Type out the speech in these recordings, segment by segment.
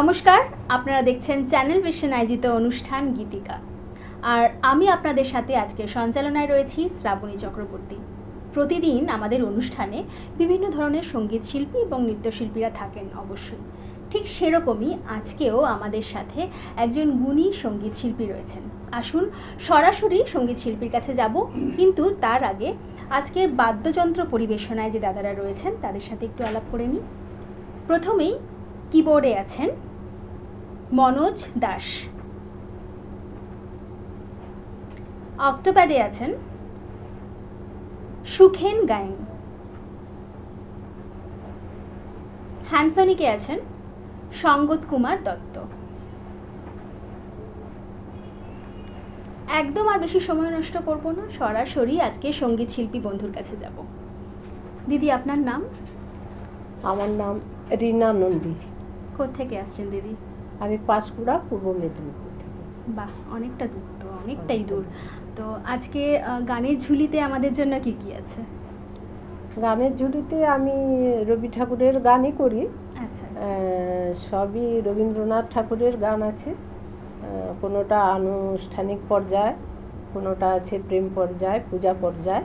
নমস্কার, আপনারা দেখছেন চ্যানেল ভিশন আয়োজিত অনুষ্ঠান গীতিকা। আর আমি আপনাদের সাথে আজকে সঞ্চালনায় রয়েছি শ্রাবণী চক্রবর্তী। প্রতিদিন আমাদের অনুষ্ঠানে বিভিন্ন ধরনের সঙ্গীত শিল্পী এবং নৃত্যশিল্পীরা থাকেন অবশ্যই। ঠিক সেরকমই আজকেও আমাদের সাথে একজন গুণী সঙ্গীত শিল্পী রয়েছেন। আসুন সরাসরি সঙ্গীত শিল্পীর কাছে যাব, কিন্তু তার আগে আজকের বাদ্যযন্ত্র পরিবেশনায় যে দাদারা রয়েছেন তাদের সাথে একটু আলাপ করে নিই। প্রথমেই কিবোর্ডে আছেন মনোজ দাস, অক্টোপ্যাডে আছেন সুখেন গায়েন, হ্যান্সনিকে আছেন সঙ্গত কুমার দত্ত। একদম আর বেশি সময় নষ্ট করব না, সরাসরি আজকে সঙ্গীত শিল্পী বন্ধুর কাছে যাব। দিদি, আপনার নাম? আমার নাম রীনা নন্দী। কোত্থেকে আসছেন দিদি? আমি পাঁশকুড়া, পূর্ব মেদিনীপুর থেকে। বাহ, অনেকটা দূর তো, অনেকটাই দূর। তো আজকে গানের ঝুলিতে আমাদের জন্য কি কি আছে? গানের ঝুলিতে আমি রবি ঠাকুরের গানই করি। আচ্ছা, সবই রবীন্দ্রনাথ ঠাকুরের গান আছে। কোনোটা আনুষ্ঠানিক পর্যায়, কোনোটা আছে প্রেম পর্যায়, পূজা পর্যায়,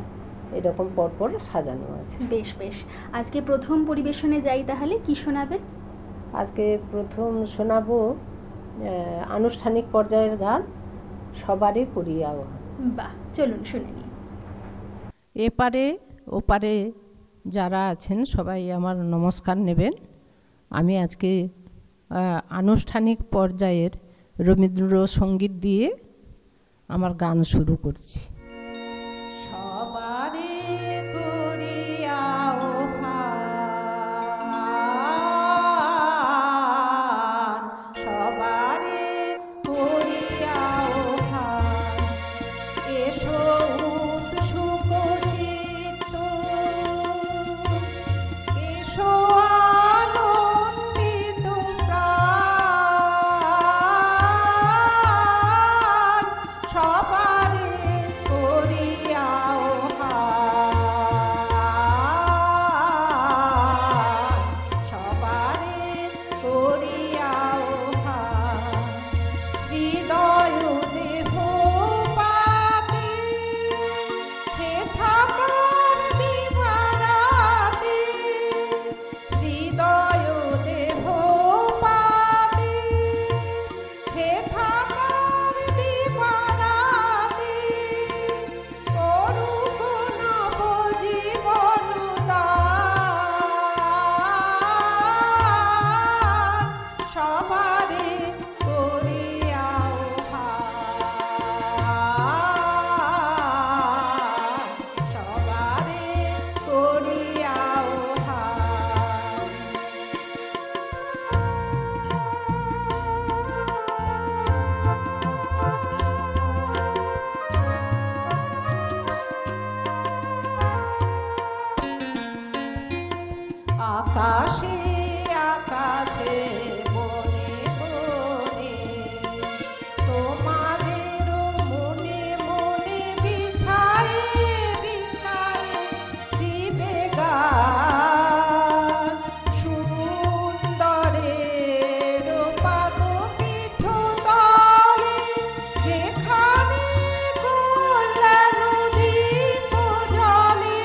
এরকম পরপর সাজানো আছে। বেশ বেশ। আজকে প্রথম পরিবেশনে যাই, তাহলে কি শোনাবেন? আজকে প্রথম শোনাবো আনুষ্ঠানিক পর্যায়ের গান, সবারই করি আহ্বান। বাহ, চলুন শুনে নিই। এপারে ওপারে যারা আছেন সবাই আমার নমস্কার নেবেন। আমি আজকে আনুষ্ঠানিক পর্যায়ের রবীন্দ্রসঙ্গীত দিয়ে আমার গান শুরু করছি। আকাশে আকাশে বনে বনে তোমাদের মনে মনে বিছায়ে বিছায়ে দিবে গান, সুন্দরের পাদপীঠ তলে যেখানে কল্যাণ দ্বীপ জলে,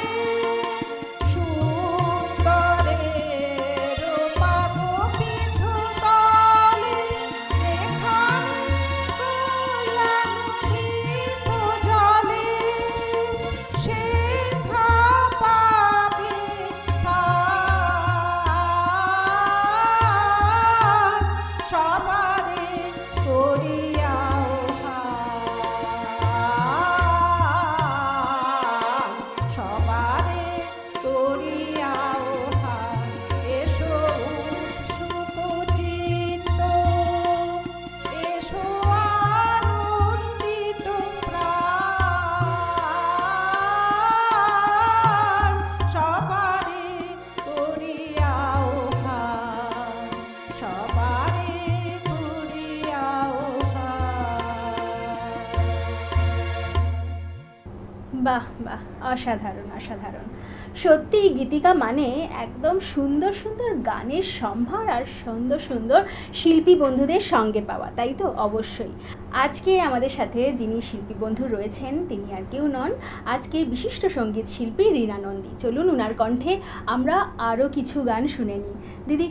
বাহ বাহ, অসাধারণ অসাধারণ। সত্যি গীতিকা মানে একদম সুন্দর সুন্দর গানের সম্ভার আর সুন্দর সুন্দর শিল্পী বন্ধুদের সঙ্গে পাওয়া, তাই তো? অবশ্যই। আজকে আমাদের সাথে যিনি শিল্পী বন্ধু রয়েছেন তিনি আর কেউ নন, আজকে বিশিষ্ট সঙ্গীত শিল্পী রীনা নন্দী। চলুন ওনার কণ্ঠে আমরা আরও কিছু গান শুনে নিই। দিদি,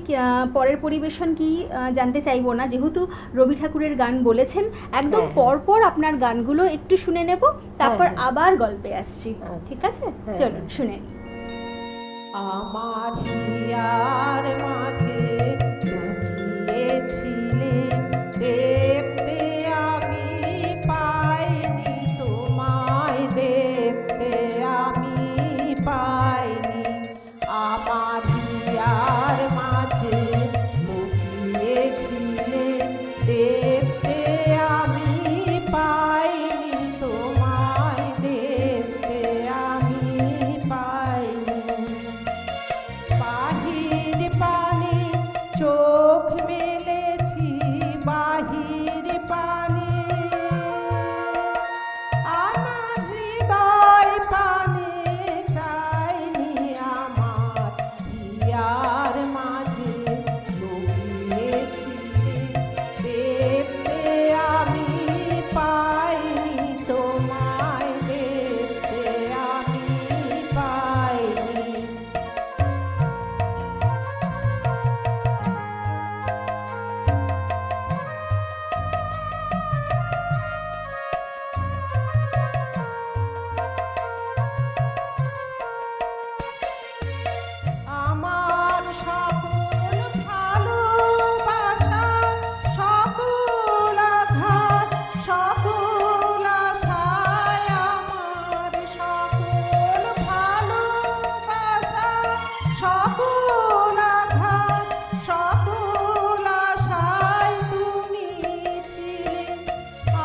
পরের পরিবেশন কি জানতে চাইবো না, যেহেতু রবি ঠাকুরের গান বলেছেন, একদম হ্যাঁ। পরপর আপনার গানগুলো একটু শুনে নেব, তারপর হ্যাঁ। আবার গল্পে আসছি। আচ্ছা। ঠিক আছে, হ্যাঁ। চলুন শুনে নিই। আমার হিয়ার মাঝে লুকিয়েছিলে, দেখতে আমি পাইনি তোমায়, দেখতে আমি পাইনি। আমার হিয়ার মাঝে লুকিয়েছিলে, দেখতে আমি পাইনি তোমায়, দেখতে আমি পাইনি। বাহির পানে চোখ মেলেছি, বাহির পানে আমার হৃদয় পানে চাইনি। আমার হিয়ার মাঝে লুকিয়েছিলে, দেখতে আমি পাইনি তোমায়, দেখতে আমি পাইনি। আমার সকল ভালোবাসা, সকল আঘাত, সকল আশায়, আমার সকল ভালোবাসা, সকল আঘাত, সকল আশায় তুমি ছিলে,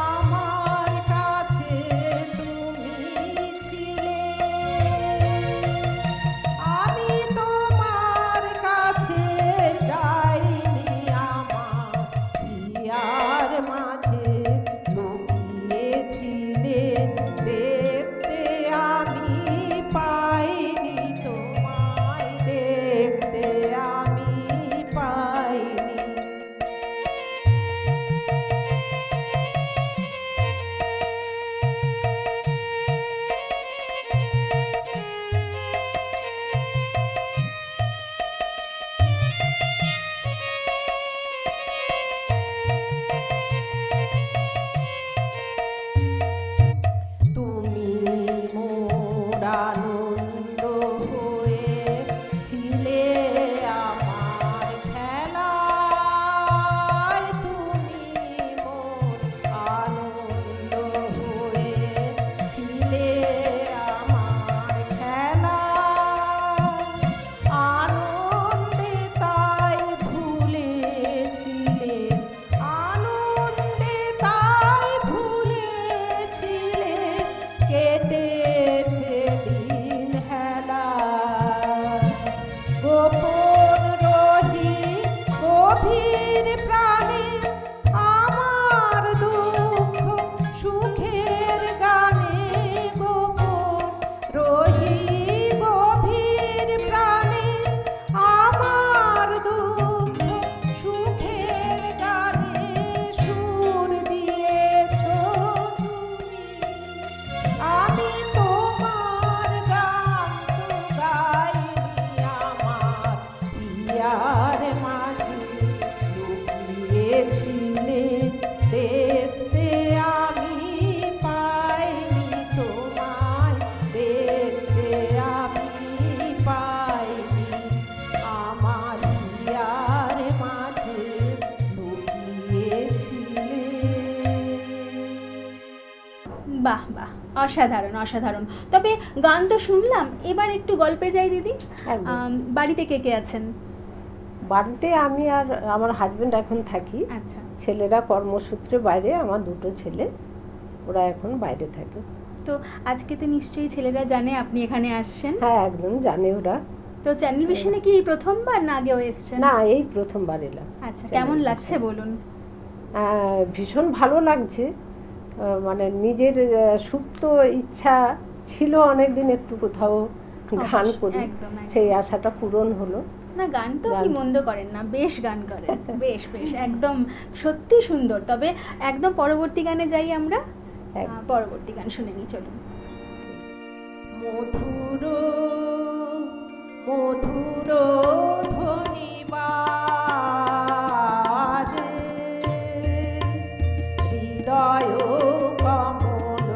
আমার কাছে তুমি ছিলে। আমি তোমার কাছে যাইনি, আমার হিয়ার মাঝে লুকিয়েছিলে, দেখতে আমি পাইনি তোমায়, দেখতে আমি পাইনি। তুমি মোর আনন্দ হয়েছিলে, আমার খেলায় তুমি মোর আনন্দ হয়েছিলে, আমার খেলায় আনন্দে তাই ভুলেছিলে, আনন্দে তাই ভুলেছিলে, কেটেছে দিন হেলা। গোপন রহি গভীর প্রাণে, আমার দুঃখ সুখের গানে, গোপন রহি গভীর প্রাণে, আমার দুঃখ সুখের গানে সুর দিয়েছ তুমি। আমি তোমার গান তো গাইনি, আমার হিয়ার মাঝে লুকিয়েছিলে, দেখতে আমি পাইনি তোমায়, দেখতে আমি পাইনি। আমার হিয়ার মাঝে লুকিয়েছিলে। বাহ বাহ, অসাধারণ অসাধারণ। তবে গান তো শুনলাম, এবার একটু গল্পে যাই দিদি। একদম। বাড়িতে কে কে আছেন? বাড়িতে আমি আর আমার হাজবেন্ড এখন থাকি। আচ্ছা, ছেলেরা কর্মসূত্রে বাইরে, আমার দুটো ছেলে, ওরা এখন বাইরে থাকে। তো আজকে তো নিশ্চয়ই ছেলেরা জানে আপনি এখানে আসছেন। হ্যাঁ, একদম জানে ওরা। তো চ্যানেল ভিশনে কি এই প্রথমবার না আগেও এসেছেন? না, এই প্রথমবার এলাম। আচ্ছা, চ্যানেল কেমন ভিশনে। লাগছে বলুন? ভীষণ ভালো লাগছে। মানে নিজের সুপ্ত ইচ্ছা ছিল অনেকদিন একটু কোথাও গান অবশ্যই, করি, একদম, একদম। সেই আশাটা পূরণ হলো। না, গান তো আপনি গান- মন্দ করেন না, বেশ গান করেন, বেশ বেশ একদম সত্যি সুন্দর। তবে একদম পরবর্তী গানে যাই আমরা, একদম। পরবর্তী গান শুনে নিই, চলুন। মধুর মধুর ধ্বনি বাজে হৃদয় কমল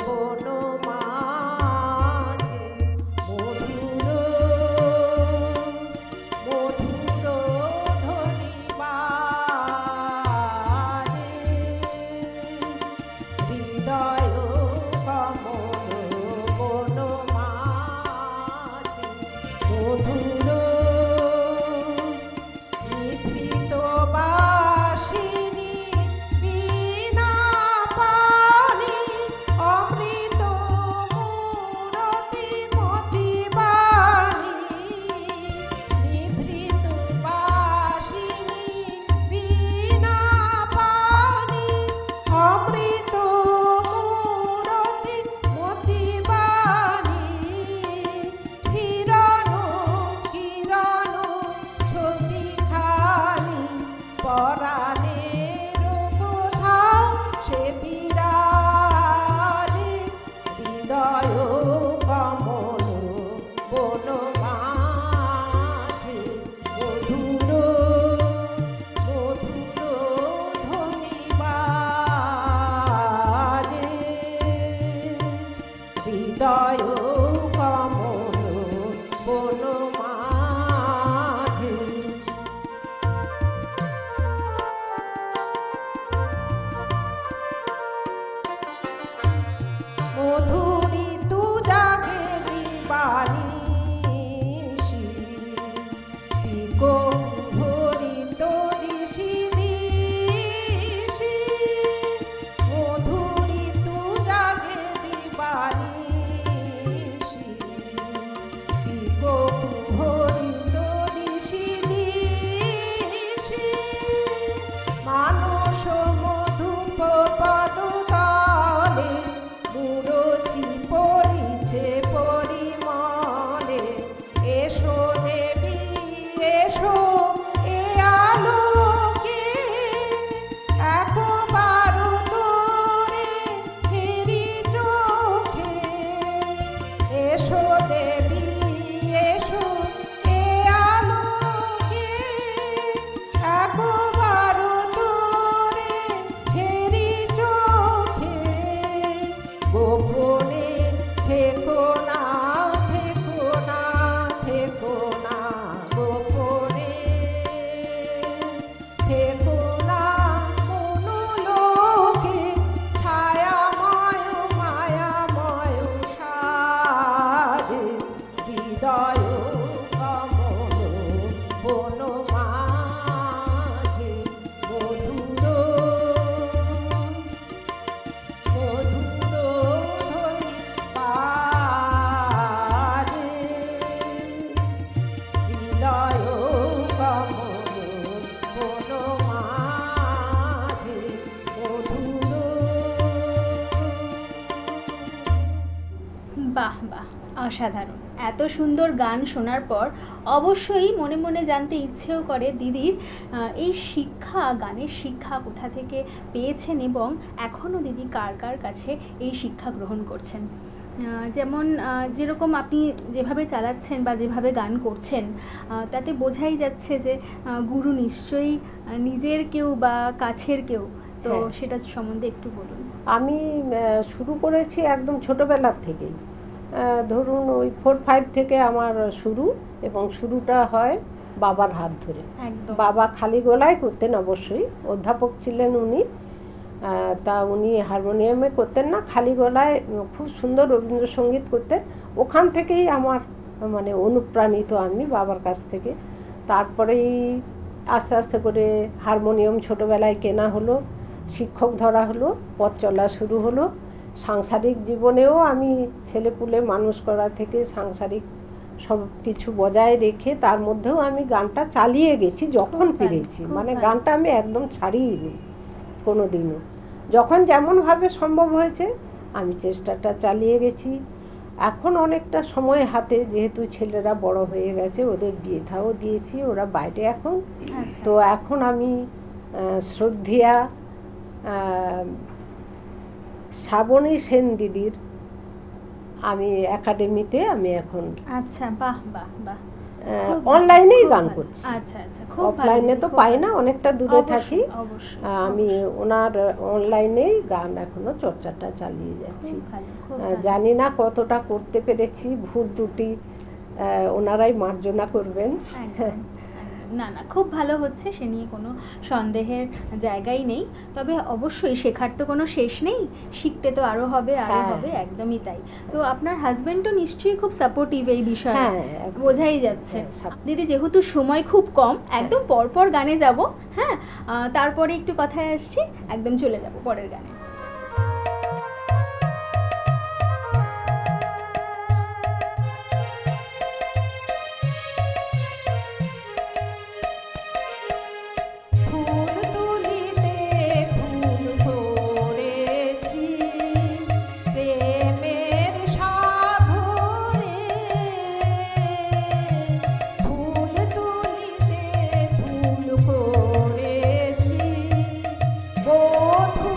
বন মাঝে মধুর মধুর ধ্বনি বাজে হৃদয় কমল বন মাঝে মধুর নিভৃত বাসিনী বীণা পানি অমৃত মূরতি মতি বাণী নিভৃত বাসিনী বীণা পানি অমৃত মূরতি মতি বাণী কিরণ কিরণ ছবি খানি পরাণের কোথাও সে বিরাজে হৃদয় কমল বন মাঝে মধুর মধুর ধ্বনি বাজে হৃদয় কমল বন মাঝে মধুরী তু জাগে দিবানিশি পিকো ভরিত দিশি নিশি মধুরী তু জাগে দিবানিশি পিকো ভরিত দিশি নিশি মানস মধুপ পদতলে মুরচি পড়িছে পরিমলে এসো দেবী এসো এ আলোকে একবার তোরে হেরি চোখে এসো দেবী এসো এ আলোকে একবার তোরে হেরি চোখে গোপনে থেকো না থেকো না থেকো না গোপনে থেকো না মনোলোকে ছায়াময় মায়াময় সাজে হৃদয় কমল বন মাঝে মধুর মধুর ধ্বনি বাজে হৃদয় কমল বন মাঝে মধুর। বাহ বাহ, অসাধারণ। এত সুন্দর গান শোনার পর অবশ্যই মনে মনে জানতে ইচ্ছেও করে দিদির এই শিক্ষা, গানের শিক্ষা কোথা থেকে পেয়েছেন এবং এখনও দিদি কার কার কাছে এই শিক্ষা গ্রহণ করছেন। যেমন যেরকম আপনি যেভাবে চালাচ্ছেন বা যেভাবে গান করছেন, তাতে বোঝাই যাচ্ছে যে গুরু নিশ্চয়ই নিজের কেউ বা কাছের কেউ। তো হ্যাঁ। সেটা সম্বন্ধে একটু বলুন। আমি শুরু করেছি একদম ছোটোবেলার থেকেই, ধরুন ওই 4-5 থেকে আমার শুরু, এবং শুরুটা হয় বাবার হাত ধরে। একদম। বাবা খালি গলায় করতেন, অবশ্যই অধ্যাপক ছিলেন উনি, তা উনি হারমোনিয়ামে করতেন না, খালি গলায় খুব সুন্দর রবীন্দ্রসঙ্গীত করতেন। ওখান থেকেই আমার মানে অনুপ্রাণিত আমি বাবার কাছ থেকে। তারপরেই আস্তে আস্তে করে হারমোনিয়াম ছোটোবেলায় কেনা হলো, শিক্ষক ধরা হলো, পথ চলা শুরু হলো। সাংসারিক জীবনেও আমি ছেলেপুলে মানুষ করা থেকে সাংসারিক সব কিছু বজায় রেখে তার মধ্যেও আমি গানটা চালিয়ে গেছি যখন পেরেছি, মানে গানটা আমি একদম ছাড়িনি কোনো দিনও। যখন যেমনভাবে সম্ভব হয়েছে আমি চেষ্টাটা চালিয়ে গেছি। এখন অনেকটা সময় হাতে, যেহেতু ছেলেরা বড় হয়ে গেছে, ওদের বিয়ে থাও দিয়েছি, ওরা বাইরে এখন। আচ্ছা তো এখন আমি শ্রদ্ধেয়া শ্রাবণী সেন দিদির আমি একাডেমিতে আমি এখন আচ্ছা, বাহ বাহ বাহ, খুব অনলাইনেই খুব গান ভালো। করছি। আচ্ছা আচ্ছা, খুব ভালো, অফলাইনে তো খুব পাই ভালো। না, অনেকটা দূরে অবশ্যই, থাকি। অবশ্যই, আমি অবশ্যই। ওনার অনলাইনেই গান এখনো চর্চাটা চালিয়ে যাচ্ছি। খুব ভালো, খুব ভালো। জানি না কতটা করতে পেরেছি, ভুল ত্রুটি ওনারাই মার্জনা করবেন। একদম, একদম। না না, খুব ভালো হচ্ছে, সে নিয়ে কোনো সন্দেহের জায়গাই নেই। তবে অবশ্যই শেখার তো কোনো শেষ নেই, শিখতে তো আরো হবে, আরো হ্যাঁ, হবে, হ্যাঁ। একদমই তাই। তো আপনার হাজবেন্ড তো নিশ্চয়ই খুব সাপোর্টিভ এই বিষয়ে, হ্যাঁ, একদম। বোঝাই যাচ্ছে। হ্যাঁ, support। দিদি, যেহেতু সময় খুব কম, একদম পরপর গানে যাব, হ্যাঁ, তারপরে একটু কথায় আসছি, একদম চলে যাব পরের গানে। ফুল তুলিতে ফুল ভরেছি প্রেমের সাধনে, ফুল তুলিতে ফুল ভরেছি বধূ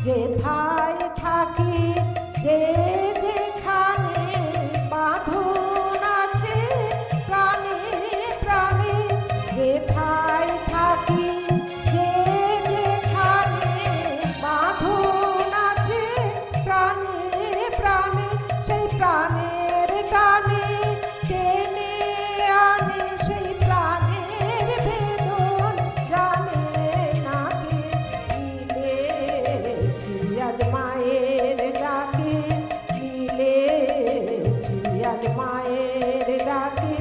যেথায় থাকি যে যেখানে বাঁধন আছে প্রাণে প্রাণে, যেথায় থাকি যে যেখানে বাঁধন আছে প্রাণে প্রাণে, সেই প্রাণের টানে টেনে আনে, সেই প্রাণের বেদন জানে না কে। মিলেছি আজ মায়ের ডাকে, মিলেছি আজ মায়ের ডাকে।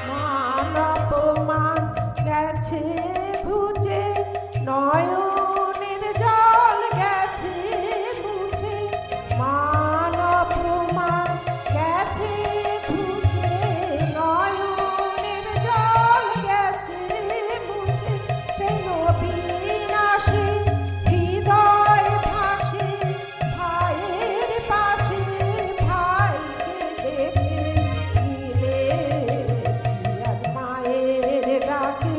মান অপমান গেছে ঘুচে, নয়নের জল গেছে মুছে। মান অপমান গেছে ঘুচে, নয়নের জল গেছে মুছে। সেই নবীন আসে হৃদয় ভাসে, ভাইয়ের পাশে ভাইকে দেখে। মিলেছি আজ মায়ের ডাকে,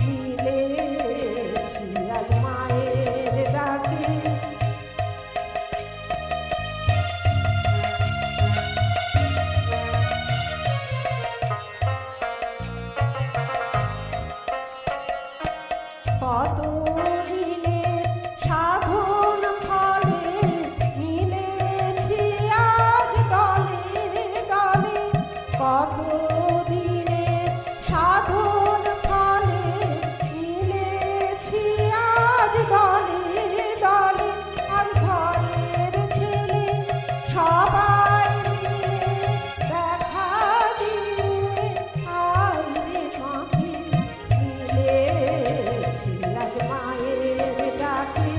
মিলেছি আজ মায়ের ডাকে। কত দিনে সাধন ফলে মিলেছি আজ দলে দলে, কত দিনে সাধন ফলে মিলেছি আজ দলে দলে। আর ঘরের ছেলে সবাই মিলে দেখা দিয়ে আয় রে মাকে। মিলেছি আজ মায়ের ডাকে,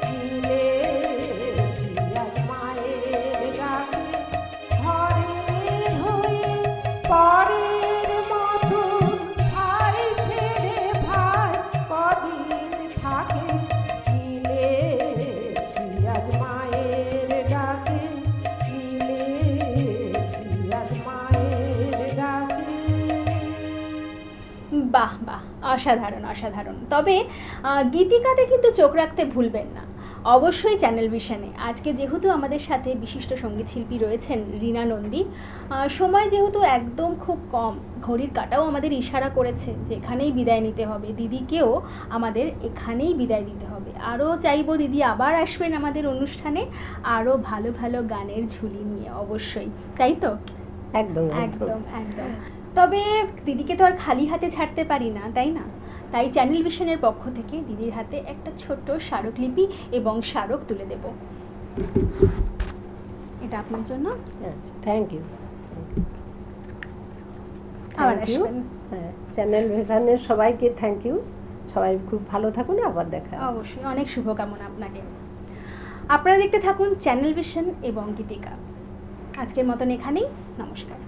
মিলেছি আজ মায়ের ডাকে। ঘরের হয়ে পরের মতো ভাই ছেড়ে ভাই কদিন থাকে। মিলেছি আজ মায়ের ডাকে, মিলেছি আজ মায়ের ডাকে। বাহ বাহ, অসাধারণ অসাধারণ। তবে গীতিকাতে কিন্তু চোখ রাখতে ভুলবেন না, অবশ্যই চ্যানেল ভিশনে। আজকে যেহেতু আমাদের সাথে বিশিষ্ট সঙ্গীত শিল্পী রয়েছেন রীনা নন্দী, সময় যেহেতু একদম খুব কম, ঘড়ির কাঁটাও আমাদের ইশারা করেছে যে এখানেই বিদায় নিতে হবে, দিদিকেও আমাদের এখানেই বিদায় দিতে হবে। আরও চাইবো দিদি আবার আসবেন আমাদের অনুষ্ঠানে, আরও ভালো ভালো গানের ঝুলি নিয়ে, অবশ্যই, তাই তো? একদম একদম একদম। তবে দিদিকে তো আর খালি হাতে ছাড়তে পারি না, তাই না? তাই চ্যানেল ভিশনের পক্ষ থেকে দিদির হাতে একটা ছোট্ট স্মারকলিপি এবং স্মারক তুলে দেব। এটা আপনার জন্য। Thank you. আবার আসবেন। হ্যাঁ, চ্যানেল ভিশনের সবাইকে থ্যাংক ইউ। সবাই খুব ভালো থাকুন, আবার দেখা হবে। অবশ্যই, অনেক শুভকামনা আপনাকে। আপনারা দেখতে থাকুন চ্যানেল ভিশন এবং গীতিকা। আজকের মতন এখানেই, নমস্কার।